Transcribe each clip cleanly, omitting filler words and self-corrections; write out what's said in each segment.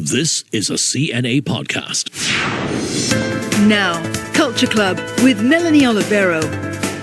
This is a CNA podcast. Now, Culture Club with Melanie Oliveiro.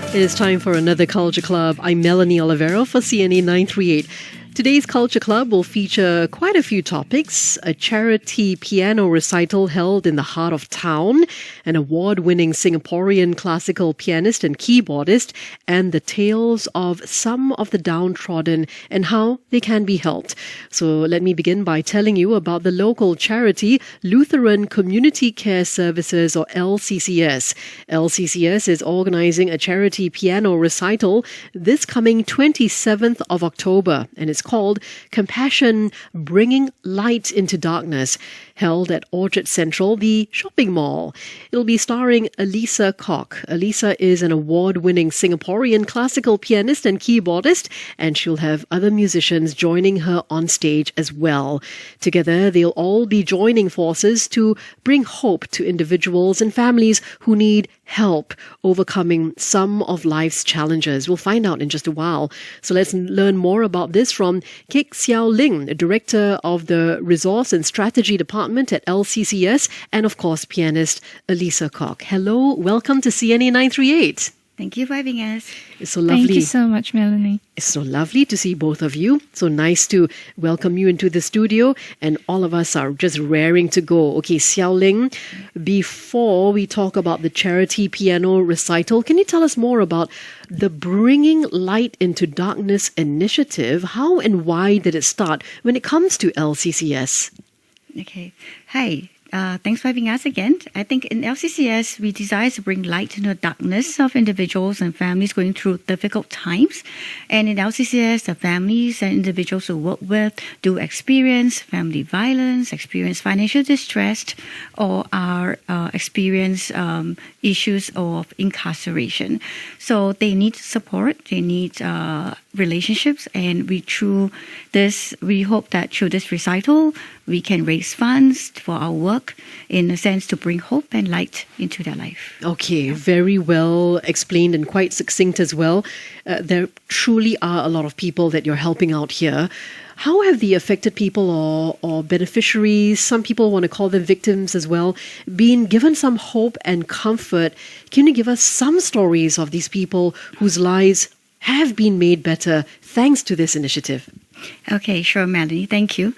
It is time for another Culture Club. I'm Melanie Oliveiro for CNA938. Today's Culture Club will feature quite a few topics: a charity piano recital held in the heart of town, an award-winning Singaporean classical pianist and keyboardist, and the tales of some of the downtrodden and how they can be helped. So let me begin by telling you about the local charity Lutheran Community Care Services, or LCCS. LCCS is organising a charity piano recital this coming 27th of October, and it's called Compassion, Bringing Light into Darkness, held at Orchard Central, the shopping mall. It'll be starring Alyssa Kok. Alyssa is an award-winning Singaporean classical pianist and keyboardist, and she'll have other musicians joining her on stage as well. Together, they'll all be joining forces to bring hope to individuals and families who need help overcoming some of life's challenges. We'll find out in just a while. So let's learn more about this from Seow Ling, Director of the Resource and Strategy Department at LCCS, and of course, pianist Alyssa Kok. Hello, welcome to CNA 938. Thank you for having us. It's so lovely. Thank you so much, Melanie. It's so lovely to see both of you. So nice to welcome you into the studio, and all of us are just raring to go. Okay, Seow Ling, before we talk about the charity piano recital, can you tell us more about the Bringing Light into Darkness initiative? How and why did it start when it comes to LCCS? Okay. Hi. Thanks for having us again. I think in LCCS, we desire to bring light into the darkness of individuals and families going through difficult times. And in LCCS, the families and individuals who work with do experience family violence, experience financial distress, or are experience issues of incarceration. So they need support, they need relationships, and we hope that through this recital, we can raise funds for our work in a sense to bring hope and light into their life. Okay, very well explained and quite succinct as well. There truly are a lot of people that you're helping out here. How have the affected people or beneficiaries, some people want to call them victims as well, been given some hope and comfort? Can you give us some stories of these people whose lives have been made better thanks to this initiative? Okay, sure, Melanie. Thank you.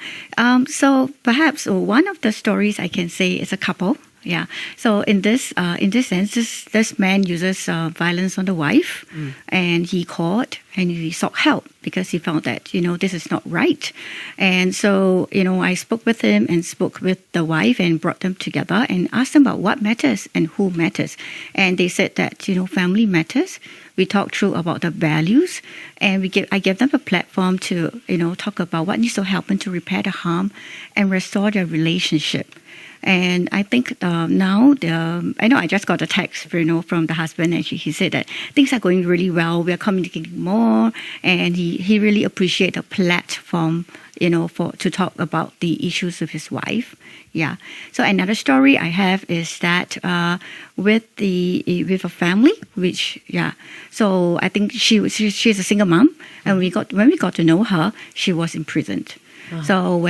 So perhaps one of the stories I can say is a couple. Yeah. So in this sense, this man uses violence on the wife, and he called and he sought help because he found that this is not right. And so I spoke with him and spoke with the wife and brought them together and asked them about what matters and who matters. And they said that family matters. We talked through about the values, and I gave them a platform to talk about what needs to happen to repair the harm and restore their relationship. And I think I know I just got a text from the husband, and he said that things are going really well. We are communicating more, and he really appreciates the platform to talk about the issues with his wife. Yeah. So another story I have is that with a family, So I think she's a single mom, and when we got to know her, she was imprisoned. So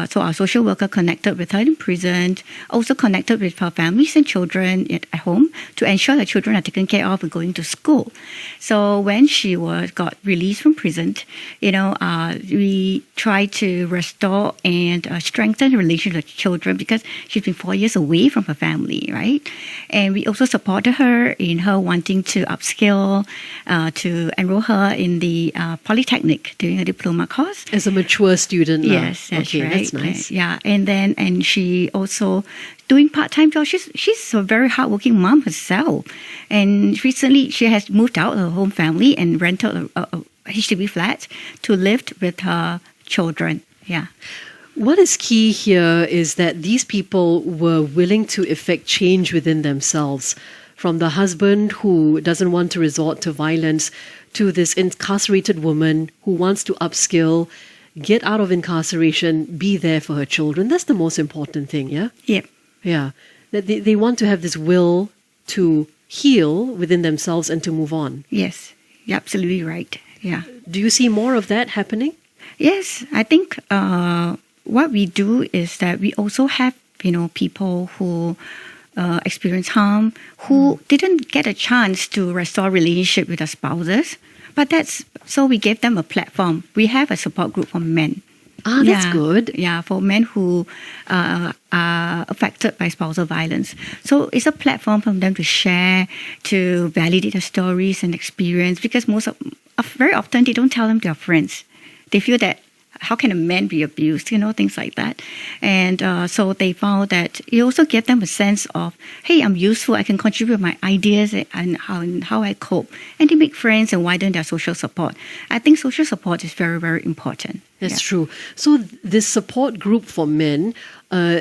so our social worker connected with her in prison, also connected with her families and children at home to ensure the children are taken care of and going to school. So when she got released from prison, we tried to restore and strengthen the relationship with children because she's been 4 years away from her family, right? And we also supported her in her wanting to upskill, to enroll her in the Polytechnic doing a diploma course. As a mature student now. Yes, that's okay, right. That's nice. Yeah, and she also doing part-time job. She's a very hardworking mom herself, and recently she has moved out of her home family and rented a HDB flat to live with her children. Yeah. What is key here is that these people were willing to effect change within themselves, from the husband who doesn't want to resort to violence to this incarcerated woman who wants to upskill, get out of incarceration, be there for her children. That's the most important thing, yeah? Yep. Yeah. That they want to have this will to heal within themselves and to move on. Yes, you're absolutely right. Yeah. Do you see more of that happening? Yes, I think what we do is that we also have, people who experience harm, who didn't get a chance to restore relationship with their spouses. But so we gave them a platform. We have a support group for men. That's good. Yeah, for men who are affected by spousal violence. So it's a platform for them to share, to validate their stories and experience, because very often they don't tell them to their friends. They feel that, how can a man be abused? Things like that. And so they found that it also gave them a sense of, hey, I'm useful. I can contribute my ideas and how I cope. And they make friends and widen their social support. I think social support is very, very important. That's true. So this support group for men,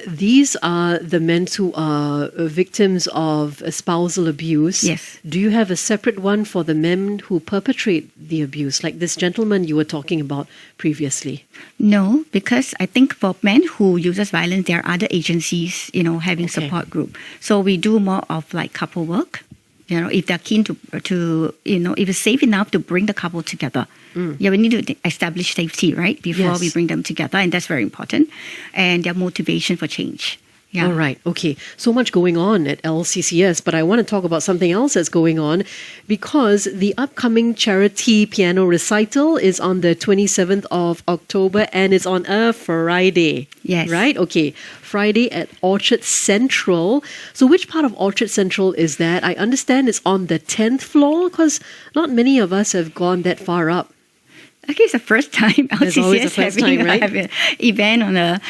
these are the men who are victims of spousal abuse. Yes. Do you have a separate one for the men who perpetrate the abuse, like this gentleman you were talking about previously? No, because I think for men who uses violence, there are other agencies, having support group. So we do more of like couple work. If they're keen to if it's safe enough to bring the couple together. Yeah, we need to establish safety, right, before we bring them together, and that's very important. And their motivation for change. Yeah. All right. Okay. So much going on at LCCS, but I want to talk about something else that's going on, because the upcoming charity piano recital is on the 27th of October, and it's on a Friday. Yes. Right? Okay. Friday at Orchard Central. So which part of Orchard Central is that? I understand it's on the 10th floor, because not many of us have gone that far up. Okay, it's the first time LCCS having an event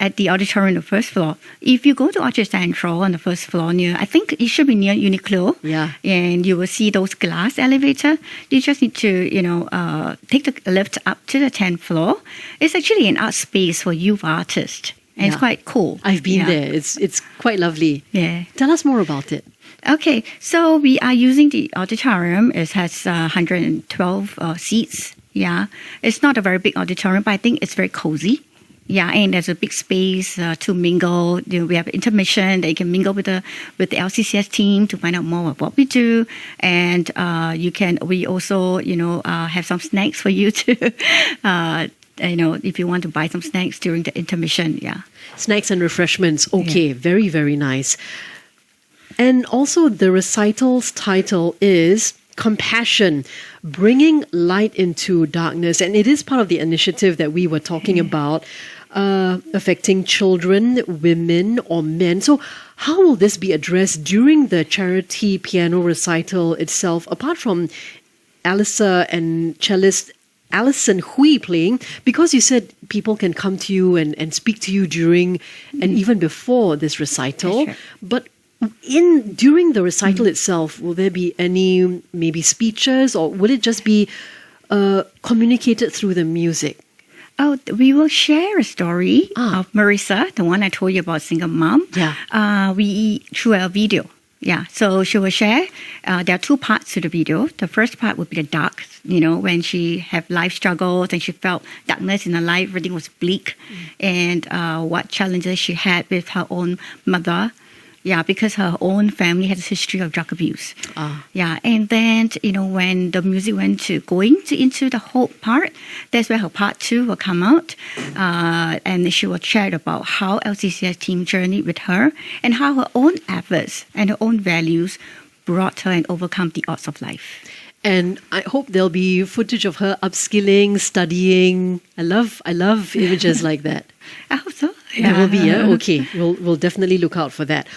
at the auditorium on the first floor. If you go to Orchard Central on the first floor, I think it should be near Uniqlo. Yeah. And you will see those glass elevator. You just need to, take the lift up to the 10th floor. It's actually an art space for youth artists. And it's quite cool. I've been there. It's quite lovely. Yeah. Tell us more about it. Okay, so we are using the auditorium. It has 112 seats. Yeah, it's not a very big auditorium, but I think it's very cozy. Yeah, and there's a big space to mingle. We have intermission. They can mingle with the LCCS team to find out more of what we do. And we also have some snacks for you to if you want to buy some snacks during the intermission. Yeah, snacks and refreshments. Okay, very, very nice. And also the recital's title is Compassion, Bringing Light into Darkness. And it is part of the initiative that we were talking about, affecting children, women or men. So how will this be addressed during the charity piano recital itself, apart from Alyssa and cellist Alison Hui playing? Because you said people can come to you and speak to you during and even before this recital. Sure. But during the recital itself, will there be any maybe speeches, or will it just be communicated through the music? Oh, we will share a story of Marissa, the one I told you about, single mom. Yeah. Through a video. Yeah, so she will share. There are two parts to the video. The first part would be the dark, when she had life struggles and she felt darkness in her life, everything was bleak, and what challenges she had with her own mother. Yeah, because her own family has a history of drug abuse. Yeah, and then, when the music went to into the hope part, that's where her part 2 will come out. And she will share about how LCCS team journeyed with her and how her own efforts and her own values brought her and overcome the odds of life. And I hope there'll be footage of her upskilling, studying. I love images like that. I hope so. Yeah. There will be, okay. We'll definitely look out for that.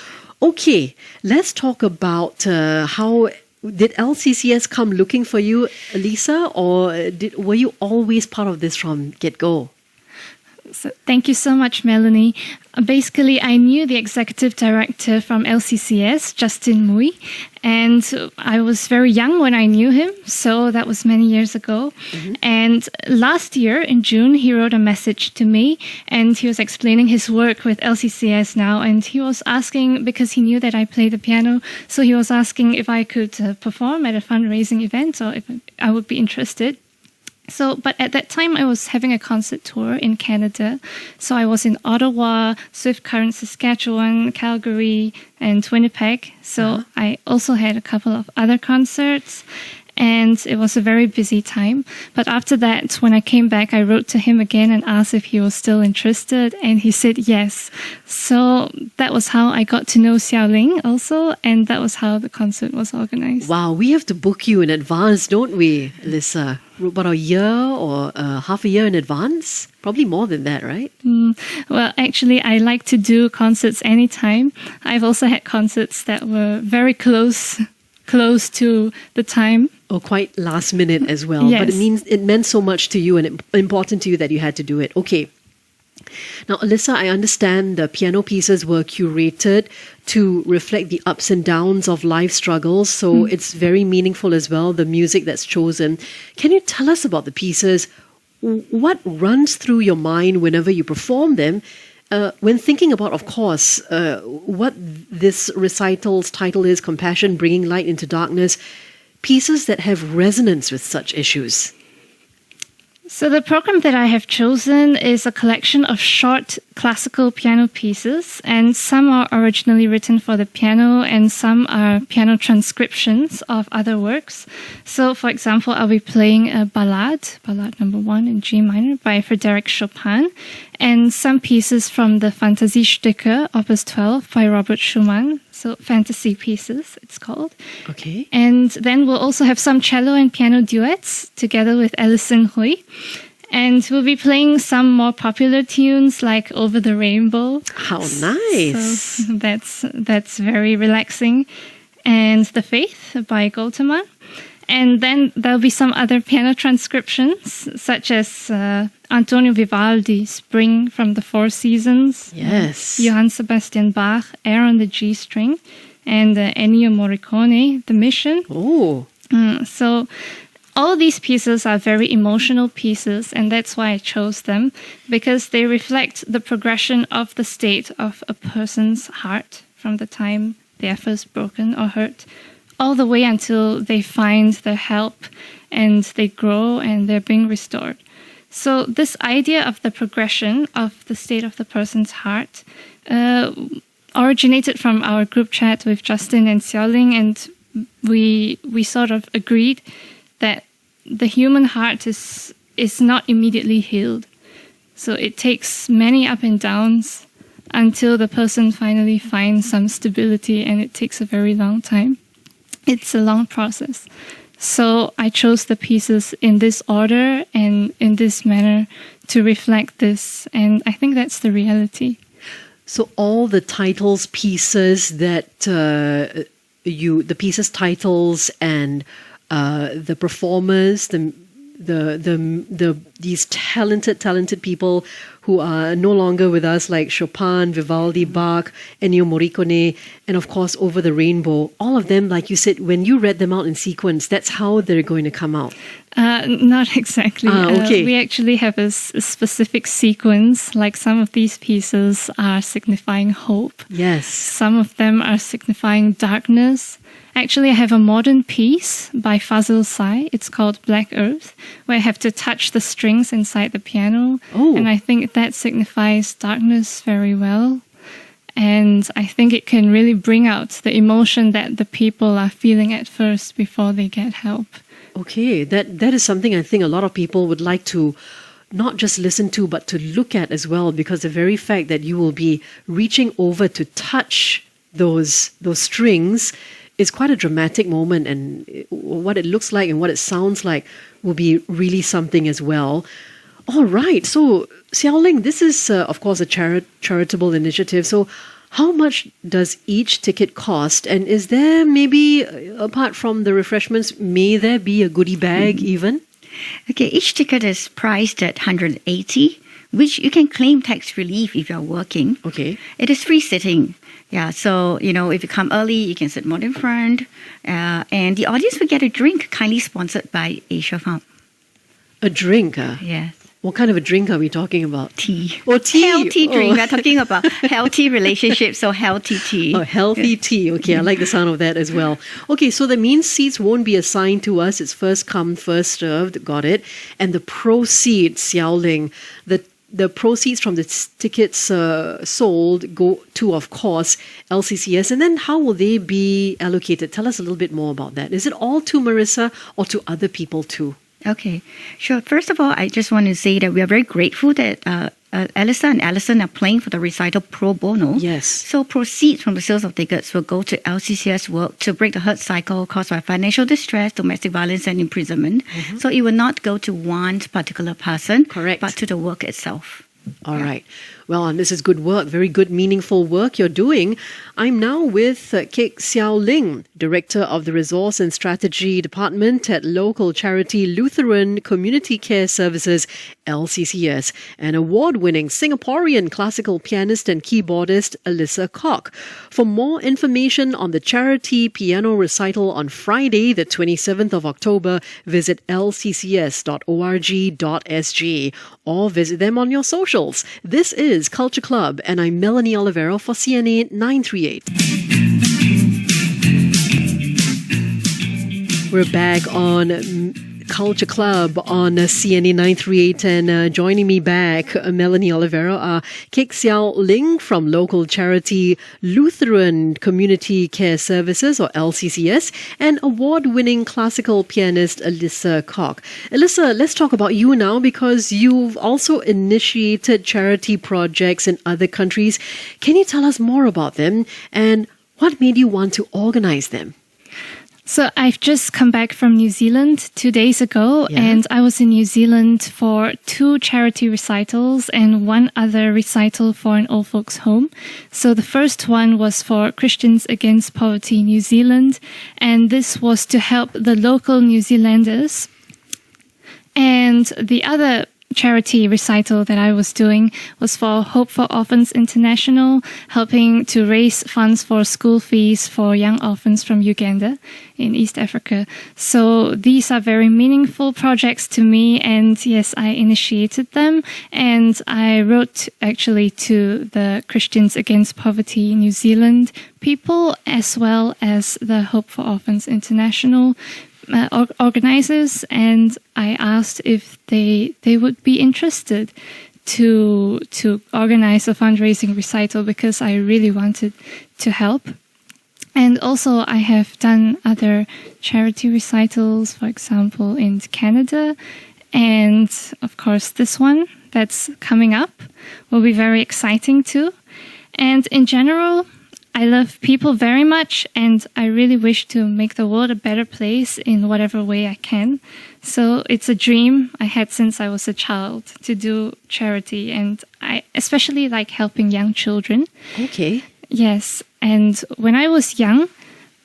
Okay, let's talk about how did LCCS come looking for you, Alyssa, or were you always part of this from get-go? So thank you so much, Melanie. Basically, I knew the executive director from LCCS, Justin Mui, and I was very young when I knew him, so that was many years ago. Mm-hmm. And last year, in June, he wrote a message to me, and he was explaining his work with LCCS now, and he was asking, because he knew that I play the piano, so he was asking if I could perform at a fundraising event, or if I would be interested. So, but at that time, I was having a concert tour in Canada. So I was in Ottawa, Swift Current, Saskatchewan, Calgary, and Winnipeg. So I also had a couple of other concerts. and it was a very busy time. But after that, when I came back, I wrote to him again and asked if he was still interested, and he said yes. So that was how I got to know Seow Ling also, and that was how the concert was organized. Wow, we have to book you in advance, don't we, Alyssa? About a year or half a year in advance? Probably more than that, right? Well, actually, I like to do concerts anytime. I've also had concerts that were very close to the time. Or quite last minute as well. Yes. But it meant so much to you and important to you that you had to do it. Okay. Now, Alyssa, I understand the piano pieces were curated to reflect the ups and downs of life struggles. So it's very meaningful as well, the music that's chosen. Can you tell us about the pieces? What runs through your mind whenever you perform them? When thinking about, of course, what this recital's title is, Compassion, Bringing Light into Darkness, pieces that have resonance with such issues. So the program that I have chosen is a collection of short classical piano pieces, and some are originally written for the piano and some are piano transcriptions of other works. So, for example, I'll be playing a ballad number 1 in G minor by Frédéric Chopin, and some pieces from the Fantasiestücke, Opus 12 by Robert Schumann. So fantasy pieces, it's called. Okay. And then we'll also have some cello and piano duets together with Alison Hui. And we'll be playing some more popular tunes like Over the Rainbow. How nice. So that's very relaxing. And The Faith by Gautama. And then there'll be some other piano transcriptions, such as Antonio Vivaldi, Spring from the Four Seasons. Yes. Johann Sebastian Bach, Air on the G string. And Ennio Morricone, The Mission. Oh. So all these pieces are very emotional pieces, and that's why I chose them, because they reflect the progression of the state of a person's heart from the time they are first broken or hurt, all the way until they find their help and they grow and they're being restored. So this idea of the progression of the state of the person's heart originated from our group chat with Justin and Seow Ling, and we sort of agreed that the human heart is not immediately healed. So it takes many up and downs until the person finally finds some stability, and it takes a very long time. It's a long process. So I chose the pieces in this order and in this manner to reflect this, and I think that's the reality. So all the titles, pieces that the pieces titles and the performers, these talented people who are no longer with us, like Chopin, Vivaldi, Bach, Ennio Morricone, and of course Over the Rainbow. All of them, like you said, when you read them out in sequence, that's how they're going to come out. Not exactly. Okay. We actually have a specific sequence. Like some of these pieces are signifying hope. Yes. Some of them are signifying darkness. Actually, I have a modern piece by Fazil Sai. It's called Black Earth, where I have to touch the strings inside the piano. Oh. And I think that signifies darkness very well. And I think it can really bring out the emotion that the people are feeling at first before they get help. Okay, that is something I think a lot of people would like to not just listen to, but to look at as well, because the very fact that you will be reaching over to touch those strings is quite a dramatic moment, and what it looks like and what it sounds like will be really something as well. All right, so Seow Ling, this is of course a charitable initiative. So how much does each ticket cost? And is there maybe, apart from the refreshments, may there be a goodie bag even? Okay, each ticket is priced at 180, which you can claim tax relief if you're working. Okay. It is free sitting. Yeah, so, if you come early, you can sit more in front. And the audience will get a drink, kindly sponsored by Asia Farm. A drink? Yes. What kind of a drink are we talking about? Tea. Oh, tea. Healthy drink. We're talking about healthy relationships, so healthy tea. Oh, healthy tea. Okay, I like the sound of that as well. Okay, so that means seats won't be assigned to us. It's first come, first served. Got it. And the proceeds, Seow Ling, the proceeds from the tickets sold go to, of course, LCCS. And then how will they be allocated? Tell us a little bit more about that. Is it all to Marissa or to other people too? Okay, sure. First of all, I just want to say that we are very grateful that Alyssa and Alison are playing for the recital pro bono. Yes. So proceeds from the sales of tickets will go to LCCS work to break the hurt cycle caused by financial distress, domestic violence, and imprisonment. So it will not go to one particular person, Correct. but to the work itself. All right. Well, and this is good work, very good, meaningful work you're doing. I'm now with Seow Ling, Director of the Resource and Strategy Department at local charity Lutheran Community Care Services, LCCS, and award-winning Singaporean classical pianist and keyboardist Alyssa Kok. For more information on the charity piano recital on Friday, the 27th of October, visit lccs.org.sg or visit them on your socials. This is Culture Club, and I'm Melanie Oliveiro for CNA938. We're back on Culture Club on CNA938, and joining me back, Melanie Oliveiro, Seow Ling from local charity Lutheran Community Care Services, or LCCS, and award-winning classical pianist Alyssa Kok. Alyssa, let's talk about you now, because you've also initiated charity projects in other countries. Can you tell us more about them, and what made you want to organize them? So I've just come back from New Zealand 2 days ago, and I was in New Zealand for 2 charity recitals and 1 other recital for an old folks home. So the first one was for Christians Against Poverty New Zealand, and this was to help the local New Zealanders. And the other charity recital that I was doing was for Hope for Orphans International, helping to raise funds for school fees for young orphans from Uganda in East Africa. So these are very meaningful projects to me, and yes, I initiated them, and I wrote actually to the Christians Against Poverty New Zealand people, as well as the Hope for Orphans International organizers, and I asked if they would be interested to organize a fundraising recital, because I really wanted to help. And also I have done other charity recitals, for example, in Canada, and of course this one that's coming up will be very exciting too. And in general, I love people very much, and I really wish to make the world a better place in whatever way I can. So it's a dream I had since I was a child to do charity, and I especially like helping young children. Okay. Yes, and when I was young,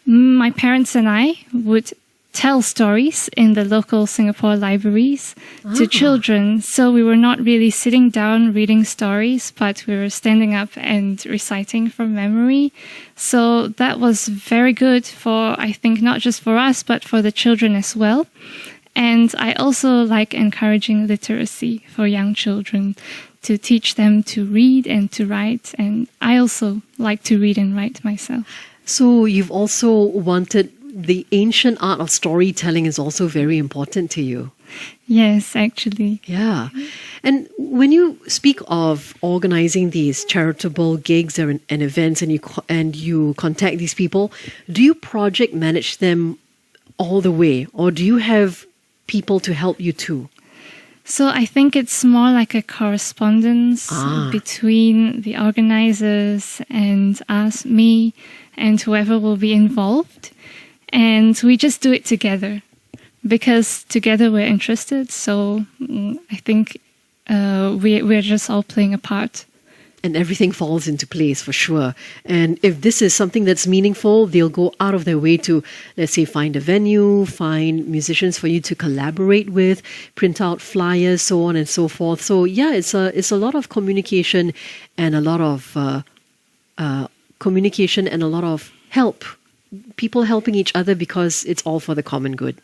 my parents and I would tell stories in the local Singapore libraries to children. So we were not really sitting down reading stories, but we were standing up and reciting from memory. So that was very good for, I think, not just for us, but for the children as well. And I also like encouraging literacy for young children, to teach them to read and to write. And I also like to read and write myself. So you've also wanted, the ancient art of storytelling is also very important to you. Yes, actually. Yeah. And when you speak of organizing these charitable gigs and events, and you contact these people, do you project manage them all the way, or do you have people to help you too? So I think it's more like a correspondence between the organizers and us, me, and whoever will be involved. And we just do it together, because together we're interested. So I think we're just all playing a part. And everything falls into place for sure. And if this is something that's meaningful, they'll go out of their way to, let's say, find a venue, find musicians for you to collaborate with, print out flyers, so on and so forth. So yeah, it's a lot of communication and a lot of help. People helping each other, because it's all for the common good.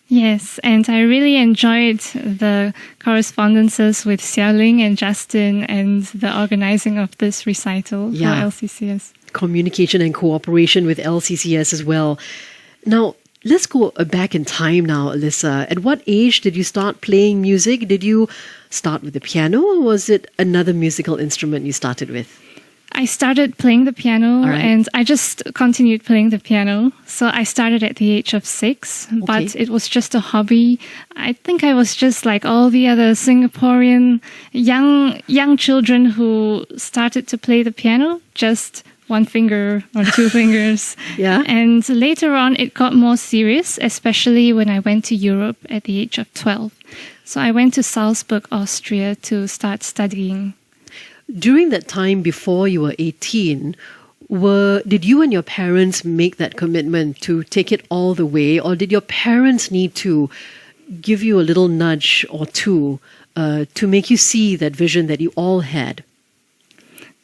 Yes, and I really enjoyed the correspondences with Seow Ling and Justin and the organizing of this recital for LCCS. Communication and cooperation with LCCS as well. Now, let's go back in time now, Alyssa. At what age did you start playing music? Did you start with the piano, or was it another musical instrument you started with? I started playing the piano and I just continued playing the piano. So I started at the age of 6, but it was just a hobby. I think I was just like all the other Singaporean young children who started to play the piano, just one finger or two fingers. Yeah. And later on, it got more serious, especially when I went to Europe at the age of 12. So I went to Salzburg, Austria to start studying. During that time before you were 18, did you and your parents make that commitment to take it all the way, or did your parents need to give you a little nudge or two to make you see that vision that you all had?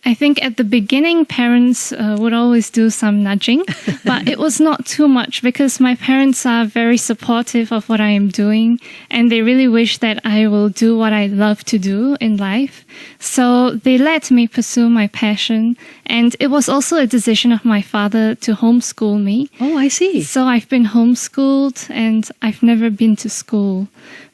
I think at the beginning, parents would always do some nudging, but it was not too much because my parents are very supportive of what I am doing, and they really wish that I will do what I love to do in life. So they let me pursue my passion, and it was also a decision of my father to homeschool me. Oh, I see. So I've been homeschooled, and I've never been to school.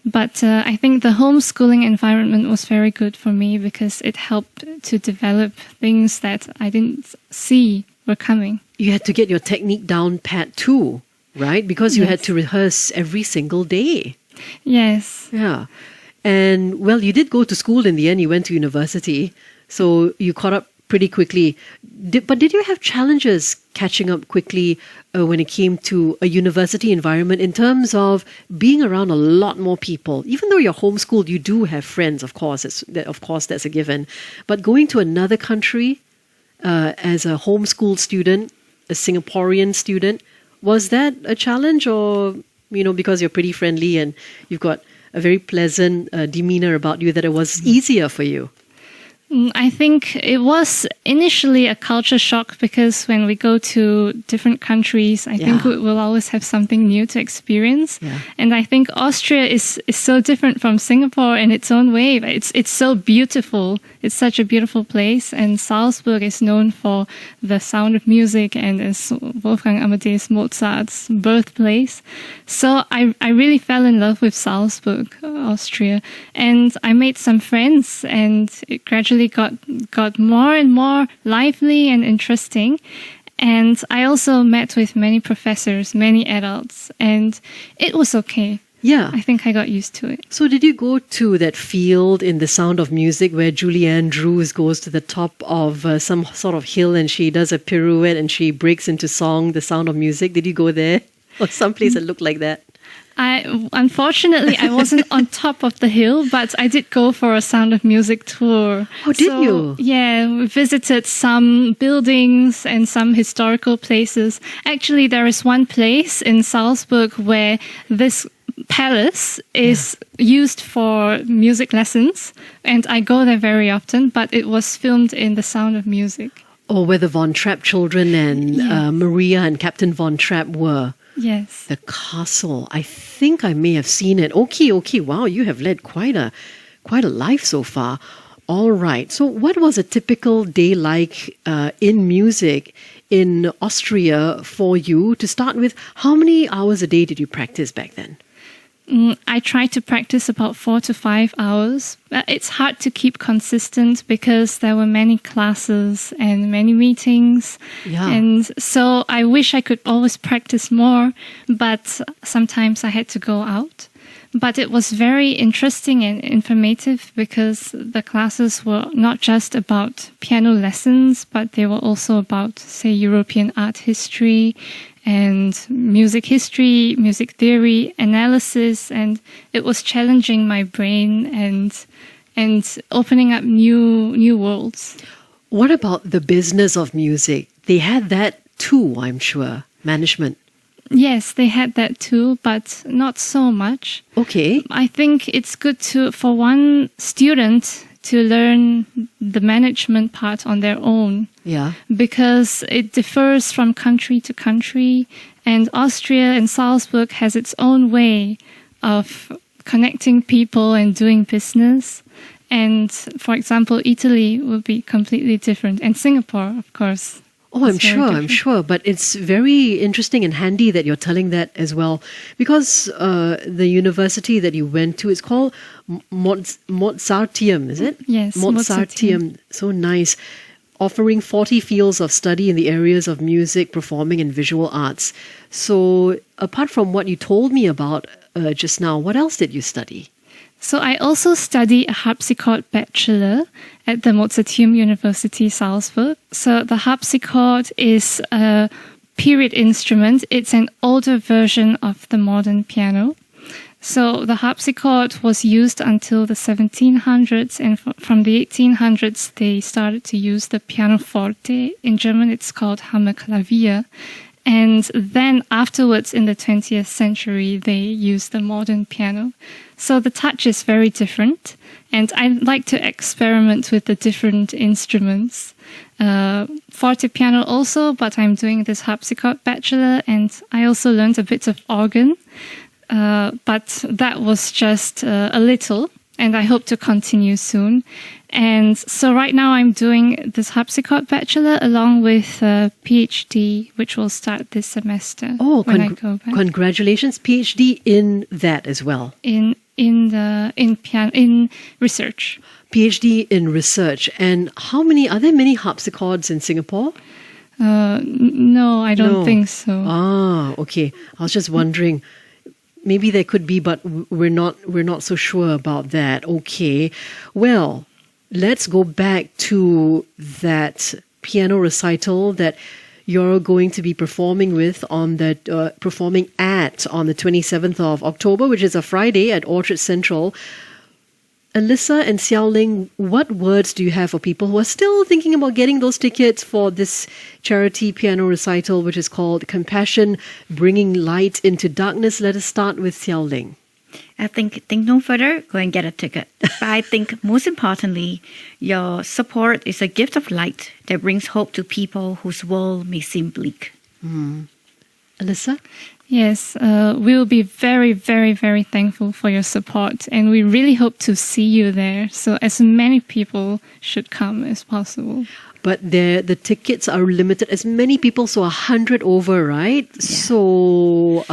But I think the homeschooling environment was very good for me because it helped to develop things that I didn't see were coming. You had to get your technique down pat too, right? Because you had to rehearse every single day. Yes. Yeah. And well, you did go to school in the end. You went to university. So you caught up pretty quickly. But did you have challenges catching up quickly when it came to a university environment in terms of being around a lot more people? Even though you're homeschooled, you do have friends, of course. That's a given. But going to another country as a homeschooled student, a Singaporean student, was that a challenge, or, because you're pretty friendly and you've got a very pleasant demeanor about you, that it was easier for you? I think it was initially a culture shock because when we go to different countries, I think we'll always have something new to experience. Yeah. And I think Austria is so different from Singapore in its own way. It's so beautiful. It's such a beautiful place. And Salzburg is known for the sound of music and is Wolfgang Amadeus Mozart's birthplace. So I really fell in love with Salzburg, Austria. And I made some friends, and it gradually got more and more lively and interesting. And I also met with many professors, many adults, and it was okay. Yeah. I think I got used to it. So did you go to that field in The Sound of Music where Julie Andrews goes to the top of some sort of hill and she does a pirouette and she breaks into song, The Sound of Music? Did you go there? Or someplace that looked like that? Unfortunately, I wasn't on top of the hill, but I did go for a Sound of Music tour. Oh, did you? Yeah, we visited some buildings and some historical places. Actually, there is one place in Salzburg where this palace is used for music lessons, and I go there very often, but it was filmed in The Sound of Music. Oh, where the Von Trapp children and Maria and Captain Von Trapp were. Yes. The castle. I think I may have seen it. Okay. Wow, you have led quite a life so far. All right. So what was a typical day like in music in Austria for you? To start with, how many hours a day did you practice back then? I tried to practice about 4 to 5 hours. It's hard to keep consistent because there were many classes and many meetings. Yeah. And so I wish I could always practice more, but sometimes I had to go out. But it was very interesting and informative because the classes were not just about piano lessons, but they were also about, say, European art history and music history, music theory, analysis, and it was challenging my brain and opening up new worlds. What about the business of music? They had that too, I'm sure. Management. Yes, they had that too, but not so much. Okay. I think it's good for one student to learn the management part on their own. Yeah. Because it differs from country to country, and Austria and Salzburg has its own way of connecting people and doing business. And for example, Italy will be completely different, and Singapore, of course. Oh, I'm It's very sure, I'm different. sure. But it's very interesting and handy that you're telling that as well. Because the university that you went to is called Mozarteum, is it? Yes, Mozarteum. So nice. Offering 40 fields of study in the areas of music, performing, and visual arts. So apart from what you told me about just now, what else did you study? So I also study a harpsichord bachelor at the Mozarteum University, Salzburg. So the harpsichord is a period instrument. It's an older version of the modern piano. So the harpsichord was used until the 1700s, and from the 1800s they started to use the pianoforte. In German it's called Hammerklavier. And then afterwards, in the 20th century, they used the modern piano. So the touch is very different. And I like to experiment with the different instruments. Forte piano also, but I'm doing this harpsichord bachelor. And I also learned a bit of organ. But that was just a little. And I hope to continue soon. And so right now I'm doing this harpsichord bachelor along with a PhD, which will start this semester. Oh, when I go back. Congratulations, PhD in that as well. In research. PhD in research. And are there many harpsichords in Singapore? No, I don't No. think so. Ah, okay. I was just wondering. Maybe there could be, but we're not so sure about that. Okay. Well, let's go back to that piano recital that you're going to be performing on the 27th of October, which is a Friday at Orchard Central. Alyssa and Seow Ling, what words do you have for people who are still thinking about getting those tickets for this charity piano recital, which is called Compassion, Bringing Light into Darkness? Let us start with Seow Ling. I think no further, go and get a ticket. But I think most importantly, your support is a gift of light that brings hope to people whose world may seem bleak. Alyssa? Yes, we will be very, very, very thankful for your support, and we really hope to see you there. So as many people should come as possible. But the tickets are limited. As many people, so 100 over, right? Yeah. So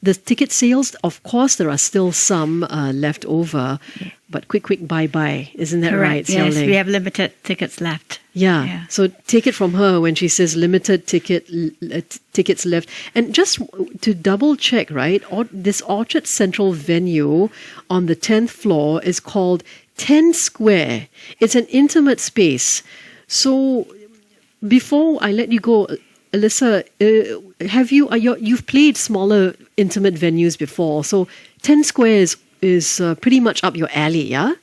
the ticket sales, of course, there are still some left over. Yeah. But quick, bye-bye. Isn't that right, Correct. Yes, Seow Ling? we have limited tickets left. Yeah. So take it from her when she says limited tickets left. And just to double check, right? This Orchard Central venue on the 10th floor is called 10 Square. It's an intimate space. So before I let you go, Alyssa, you've played smaller intimate venues before. So 10 Square is pretty much up your alley, yeah?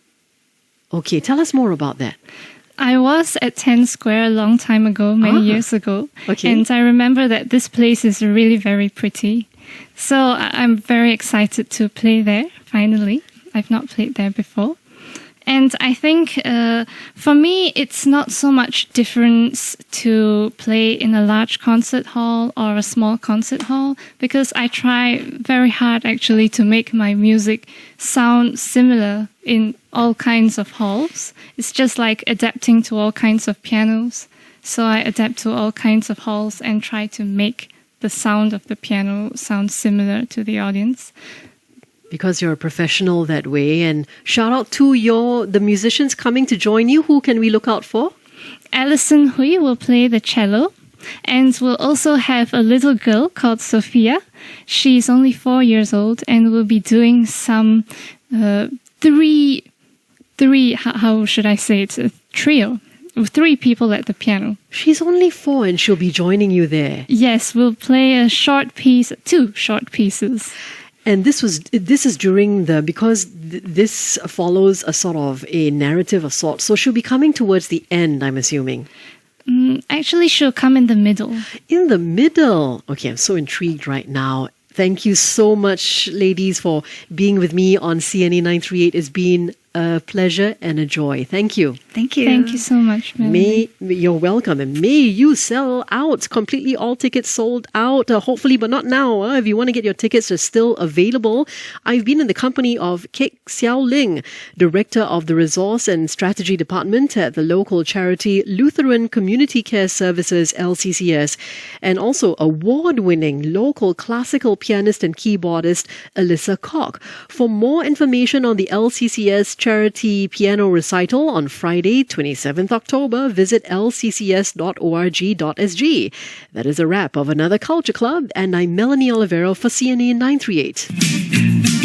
Okay, tell us more about that. I was at 10 Square a long time ago, many years ago. Okay. And I remember that this place is really very pretty. So I'm very excited to play there, finally. I've not played there before. And I think for me, it's not so much difference to play in a large concert hall or a small concert hall, because I try very hard actually to make my music sound similar in all kinds of halls. It's just like adapting to all kinds of pianos. So I adapt to all kinds of halls and try to make the sound of the piano sound similar to the audience. Because you're a professional that way. And shout out to the musicians coming to join you. Who can we look out for? Alison Hui will play the cello. And we'll also have a little girl called Sophia. She's only 4 years old and will be doing some how should I say it? A trio with 3 people at the piano. She's only 4 and she'll be joining you there. Yes, we'll play a short piece, 2 short pieces. And this is during because this follows a sort of a narrative of sorts. So she'll be coming towards the end, I'm assuming. Actually, she'll come in the middle. In the middle. Okay, I'm so intrigued right now. Thank you so much, ladies, for being with me on CNA938. It's been a pleasure and a joy. Thank you. Thank you. Thank you so much, Melanie. You're welcome, and may you sell out completely. All tickets sold out, hopefully, but not now. If you want to get your tickets, they're still available. I've been in the company of Seow Ling, Director of the Resource and Strategy Department at the local charity Lutheran Community Care Services, LCCS, and also award-winning local classical pianist and keyboardist Alyssa Kok. For more information on the LCCS charity piano recital on Friday, 27th October, visit lccs.org.sg. That is a wrap of another Culture Club, and I'm Melanie Oliveiro for CNA 938.